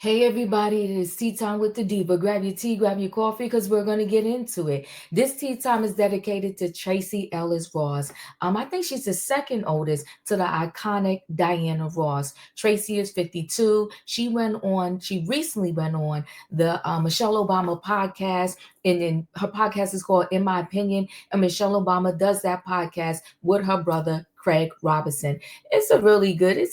Hey everybody, it is Tea Time with the Diva. Grab your tea, grab your coffee, because we're going to get into it. This tea time is dedicated to Tracee Ellis Ross. I think she's the second oldest to the iconic Diana Ross. Tracee is 52. She recently went on the Michelle Obama podcast, and then her podcast is called In My Opinion, and Michelle Obama does that podcast with her brother, Craig Robinson. It's an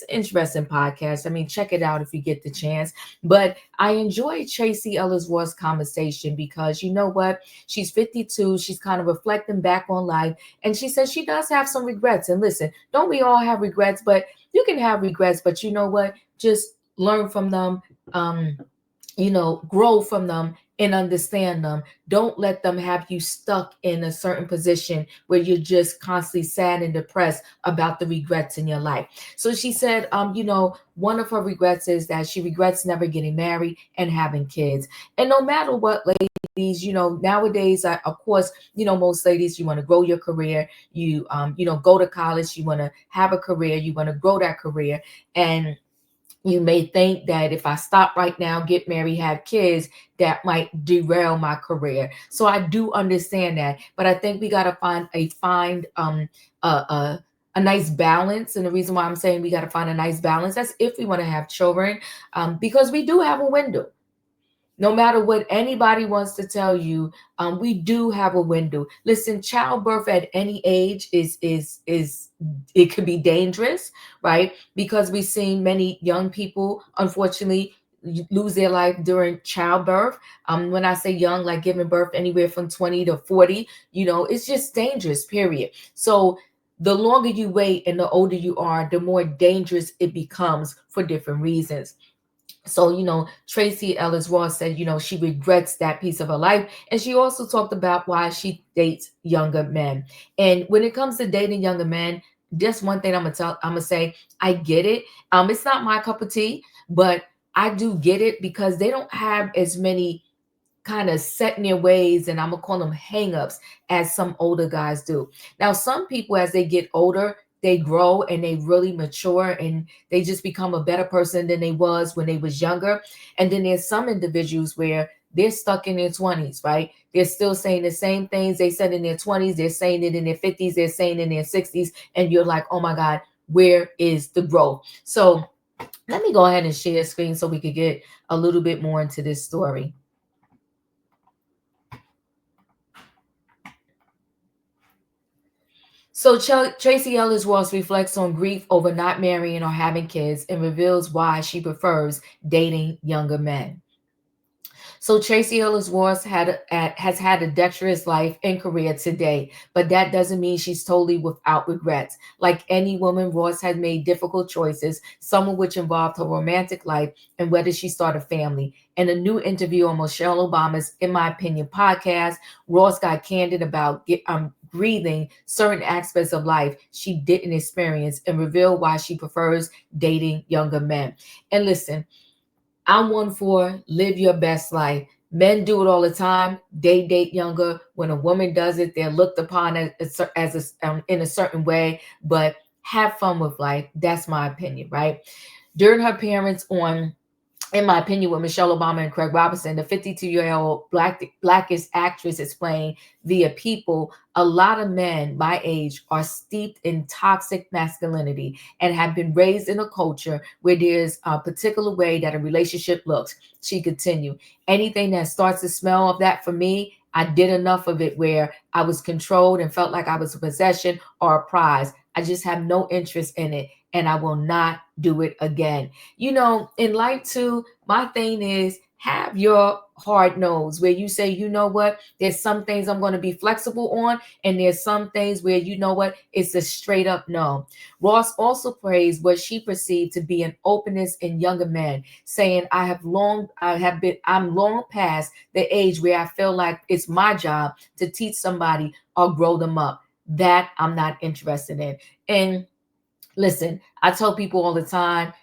interesting podcast. I mean, check it out if you get the chance. But I enjoyed Tracee Ellis Ross' conversation because you know what? She's 52. She's kind of reflecting back on life. And she says she does have some regrets. And listen, don't we all have regrets? But you can have regrets, but you know what? Just learn from them. Um, grow from them and understand them. Don't let them have you stuck in a certain position where you're just constantly sad and depressed about the regrets in your life. So she said, one of her regrets is that she regrets never getting married and having kids. And no matter what, ladies, nowadays, of course, most ladies, you want to grow your career. You go to college, you want to have a career, you want to grow that career. And you may think that if I stop right now, get married, have kids, that might derail my career. So I do understand that, but I think we got to find a, a nice balance. And the reason why I'm saying we got to find a nice balance, that's if we want to have children, because we do have a window. No matter what anybody wants to tell you, we do have a window. Listen, childbirth at any age is it could be dangerous, right? Because we've seen many young people, unfortunately, lose their life during childbirth. When I say young, like giving birth anywhere from 20 to 40, it's just dangerous, period. So the longer you wait and the older you are, the more dangerous it becomes for different reasons. So, Tracee Ellis Ross said, she regrets that piece of her life. And she also talked about why she dates younger men. And when it comes to dating younger men, just one thing I'm gonna say, I get it. It's not my cup of tea, but I do get it because they don't have as many kind of set in their ways, and I'm gonna call them hangups, as some older guys do. Now, some people, as they get older, they grow and they really mature and they just become a better person than they was when they was younger. And then there's some individuals where they're stuck in their 20s, right? They're still saying the same things they said in their 20s, they're saying it in their 50s, they're saying it in their 60s, and you're like, oh my God, where is the growth? So let me go ahead and share screen so we could get a little bit more into this story. So Tracee Ellis Ross reflects on grief over not marrying or having kids and reveals why she prefers dating younger men. So Tracee Ellis Ross has had a dexterous life and career today, but that doesn't mean she's totally without regrets. Like any woman, Ross has made difficult choices, some of which involved her romantic life and whether she start a family. In a new interview on Michelle Obama's In My Opinion podcast, Ross got candid about breathing certain aspects of life she didn't experience and revealed why she prefers dating younger men. And listen, I'm one for live your best life. Men do it all the time. They date younger. When a woman does it, they're looked upon in a certain way. But have fun with life. That's my opinion, right? During her appearance on in my opinion, with Michelle Obama and Craig Robinson, the 52-year-old Blackish actress explained via People, a lot of men my age are steeped in toxic masculinity and have been raised in a culture where there's a particular way that a relationship looks. She continued, anything that starts to smell of that for me, I did enough of it where I was controlled and felt like I was a possession or a prize. I just have no interest in it and I will not do it again. In life too, my thing is have your hard nose where you say, you know what, there's some things I'm going to be flexible on, and there's some things where, you know what, it's a straight up no. Ross also praised what she perceived to be an openness in younger men, saying, I'm long past the age where I feel like it's my job to teach somebody or grow them up. That I'm not interested in. And listen, I tell people all the time,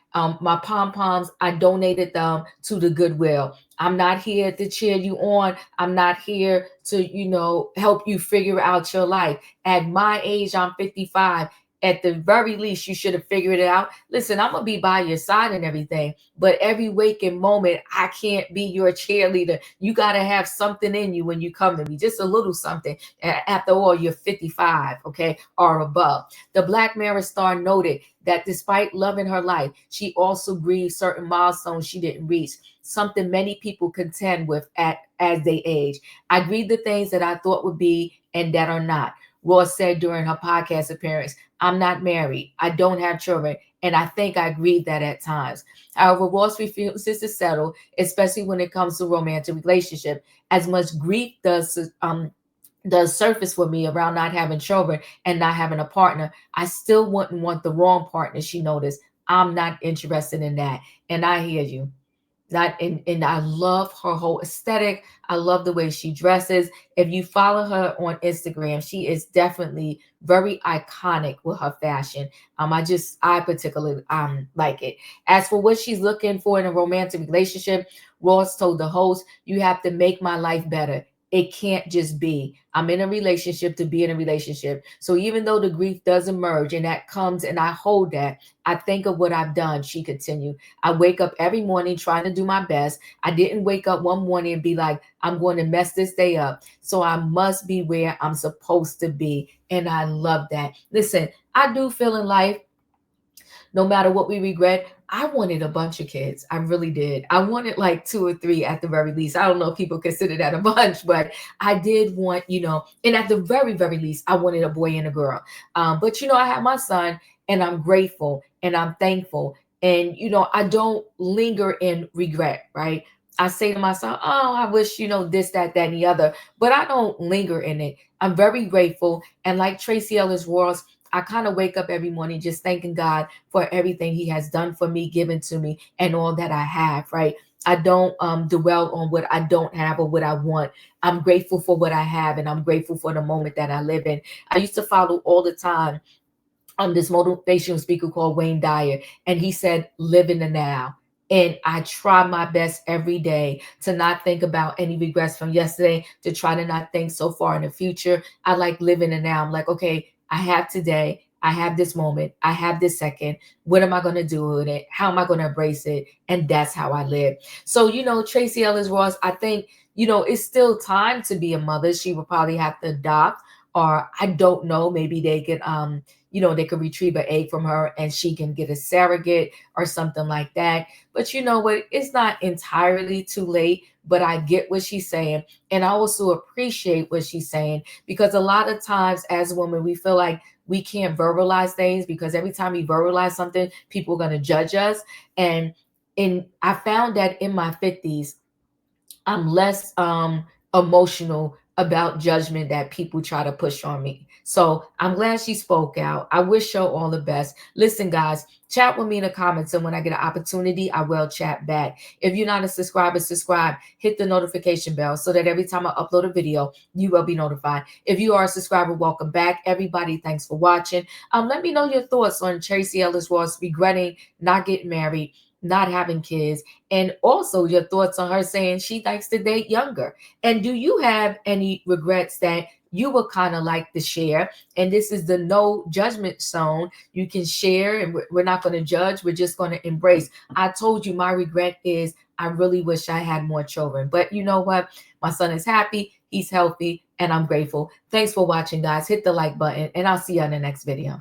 my pom poms, I donated them to the Goodwill. I'm not here to cheer you on. I'm not here to, help you figure out your life. At my age, I'm 55. at the very least, you should have figured it out. Listen, I'm gonna be by your side and everything, but every waking moment, I can't be your cheerleader. You gotta have something in you when you come to me, just a little something. After all, you're 55, okay, or above. The Black Mirror star noted that despite loving her life, she also grieved certain milestones she didn't reach, something many people contend with at as they age. I grieve the things that I thought would be and that are not. Ross said during her podcast appearance, I'm not married, I don't have children, and I think I grieve that at times. However, Ross refuses to settle, especially when it comes to romantic relationship. As much grief does surface for me around not having children and not having a partner, I still wouldn't want the wrong partner. She noticed, I'm not interested in that. And I hear you. Not and I love her whole aesthetic. I love the way she dresses. If you follow her on Instagram, she is definitely very iconic with her fashion. I particularly like it. As for what she's looking for in a romantic relationship, Ross told the host, "You have to make my life better. It can't just be I'm in a relationship to be in a relationship." So even though the grief does emerge and that comes and I hold that, I think of what I've done. She continued. I wake up every morning trying to do my best. I didn't wake up one morning and be like, I'm going to mess this day up. So I must be where I'm supposed to be. And I love that. Listen, I do feel in life, no matter what we regret, I wanted a bunch of kids. I really did. I wanted like two or three at the very least. I don't know if people consider that a bunch, but I did want, and at the very, very least, I wanted a boy and a girl. But, I had my son and I'm grateful and I'm thankful. And, I don't linger in regret, right? I say to myself, oh, I wish, this, that, and the other, but I don't linger in it. I'm very grateful. And like Tracee Ellis Ross, I kind of wake up every morning just thanking God for everything He has done for me, given to me, and all that I have, right? I don't dwell on what I don't have or what I want. I'm grateful for what I have, and I'm grateful for the moment that I live in. I used to follow all the time this motivational speaker called Wayne Dyer, and he said, "Live in the now." And I try my best every day to not think about any regrets from yesterday, to try to not think so far in the future. I like living in the now. I'm like, okay, I have today, I have this moment, I have this second. What am I going to do with it? How am I going to embrace it? And that's how I live. So, Tracee Ellis Ross, I think, it's still time to be a mother. She will probably have to adopt, or I don't know, maybe they could they could retrieve an egg from her and she can get a surrogate or something like that. But you know what? It's not entirely too late, but I get what she's saying. And I also appreciate what she's saying, because a lot of times as women, we feel like we can't verbalize things because every time we verbalize something, people are going to judge us. And I found that in my 50s, I'm less emotional about judgment that people try to push on me. So I'm glad she spoke out. I wish her all the best. Listen, guys, chat with me in the comments, and when I get an opportunity, I will chat back. If you're not a subscriber, subscribe. Hit the notification bell so that every time I upload a video, you will be notified. If you are a subscriber, welcome back. Everybody, thanks for watching. Let me know your thoughts on Tracee Ellis Ross regretting not getting married, not having kids, and also your thoughts on her saying she likes to date younger. And do you have any regrets that you would kind of like to share? And this is the no judgment zone. You can share, and we're not going to judge. We're just going to embrace. I told you my regret is I really wish I had more children. But you know what? My son is happy. He's healthy, and I'm grateful. Thanks for watching, guys. Hit the like button, and I'll see you on the next video.